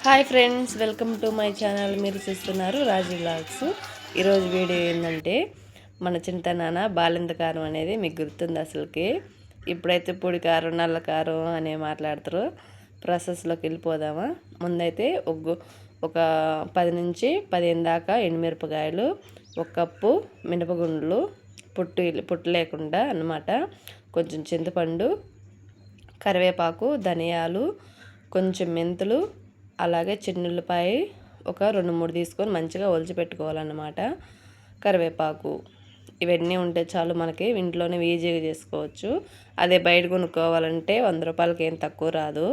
Hi friends, welcome to my channel. మీరు చూస్తున్నారు రాజీ vlogs. ఈరోజు వీడియో ఏంటంటే మన చింతనాన బాలింత కారం అనేది మీకు గుర్తుంది అసలుకి. ఇప్పుడైతే పొడి కారం, నల్ల కారం అనే మాట్లాడతారు. ప్రాసెస్లోకి వెళ్ళిపోదామా. ముందైతే ఒక 10 నుంచి 15 దాకా ఎండుమిరపకాయలు, ఒక కప్పు మినపగుండ్లు పుట్టు లేకుండా అన్నమాట, కొంచెం చింతపండు, కరివేపాకు, ధనియాలు, కొంచెం మెంతులు, అలాగే చిన్నుల్లిపాయ ఒక 2-3 తీసుకొని మంచిగా ఒలిచి పెట్టుకోవాలన్నమాట. కరివేపాకు ఇవన్నీ ఉంటే చాలు, మనకి ఇంట్లోనే ఈజీగా చేసుకోవచ్చు. అదే బయట కొనుక్కోవాలంటే 100 రూపాయలకి ఏం తక్కువ రాదు.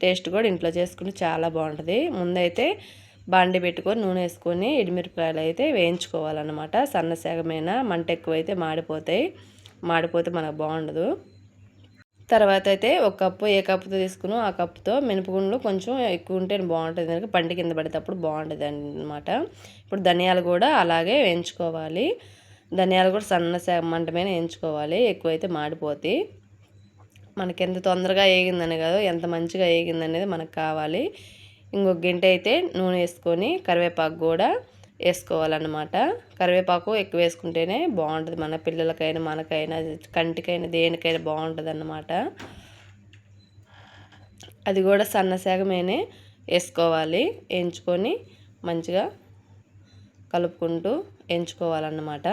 టేస్ట్ కూడా ఇంట్లో చేసుకుంటే చాలా బాగుంటుంది. ముందైతే బాండి పెట్టుకొని నూనె వేసుకొని ఎండుమిరపకాయలు అయితే వేయించుకోవాలన్నమాట. సన్నసేగమైన మంట ఎక్కువైతే మాడిపోతే మనకు బాగుండదు. తర్వాత అయితే ఒక కప్పు, ఏ కప్పుతో తీసుకున్నాం ఆ కప్పుతో మినపగుండ్లు కొంచెం ఎక్కువ ఉంటే బాగుంటుంది, కనుక పంట కింద పడేటప్పుడు బాగుంటుంది అన్నమాట. ఇప్పుడు ధనియాలు కూడా అలాగే వేయించుకోవాలి. ధనియాలు కూడా సన్న మంట మీద వేయించుకోవాలి, ఎక్కువైతే మాడిపోతాయి. మనకి ఎంత తొందరగా వేగిందని కాదు, ఎంత మంచిగా వేగిందనేది మనకు కావాలి. ఇంకొక గంట అయితే నూనె వేసుకొని కరివేపాకు కూడా వేసుకోవాలన్నమాట. కరివేపాకు ఎక్కువ వేసుకుంటేనే బాగుంటుంది, మన పిల్లలకైనా మనకైనా కంటికైనా దేనికైనా బాగుంటుంది అన్నమాట. అది కూడా సన్నసేగమేనే వేసుకోవాలి. వేయించుకొని మంచిగా కలుపుకుంటూ వేయించుకోవాలన్నమాట.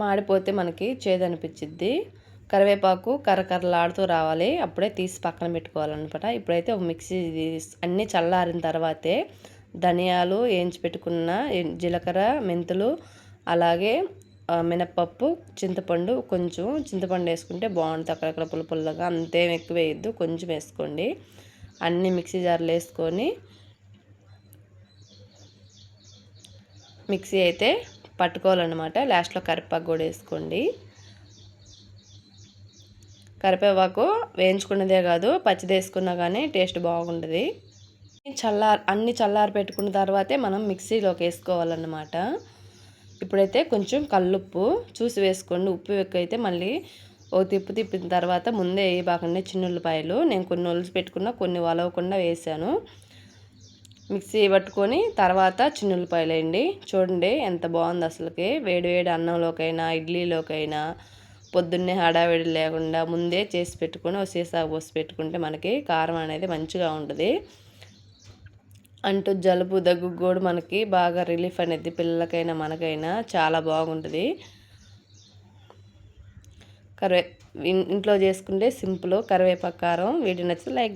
మాడిపోతే మనకి చేదనిపించిద్ది. కరివేపాకు కరకరలాడుతూ రావాలి, అప్పుడే తీసి పక్కన పెట్టుకోవాలన్నమాట. ఇప్పుడైతే ఒక మిక్సీ అన్నీ చల్లారిన తర్వాతే ధనియాలు వేయించి పెట్టుకున్న, జీలకర్ర, మెంతులు, అలాగే మినప్పప్పు, చింతపండు, కొంచెం చింతపండు వేసుకుంటే బాగుంటుంది. అక్కడక్కడ పుల్లగా, అంతేం ఎక్కువ వేయద్దు, కొంచెం వేసుకోండి. అన్నీ మిక్సీ జార్లో వేసుకొని మిక్సీ అయితే పట్టుకోవాలన్నమాట. లాస్ట్లో కరివేపాకు కూడా వేసుకోండి. కరివేపాకు వేయించుకున్నదే కాదు, పచ్చిది వేసుకున్నా కానీ టేస్ట్ బాగుంటుంది. అన్నీ చల్లారి పెట్టుకున్న తర్వాతే మనం మిక్సీలోకి వేసుకోవాలన్నమాట. ఇప్పుడైతే కొంచెం కల్లుప్పు చూసి వేసుకోండి. ఉప్పు ఎక్కువైతే మళ్ళీ ఓ తిప్పిన తర్వాత ముందే వేయబాకండి. చిన్నుల్లిపాయలు నేను కొన్ని ఒలిచి పెట్టుకున్నా, కొన్ని వలవకుండా వేసాను. మిక్సీ పట్టుకొని తర్వాత చిన్నుల్లిపాయలు వేయండి. చూడండి ఎంత బాగుంది అసలుకి. వేడి అన్నంలోకైనా ఇడ్లీలోకైనా పొద్దున్నే హడావిడి లేకుండా ముందే చేసి పెట్టుకొని ఒక సీసా పోసి పెట్టుకుంటే మనకి కారం అనేది మంచిగా ఉంటుంది. అంటూ జలుబు దగ్గు కూడా మనకి బాగా రిలీఫ్ అనేది, పిల్లలకైనా మనకైనా చాలా బాగుంటుంది. ఇంట్లో చేసుకుంటే సింపుల్ కరివేపాకు కారం. వీడియో నచ్చితే లైక్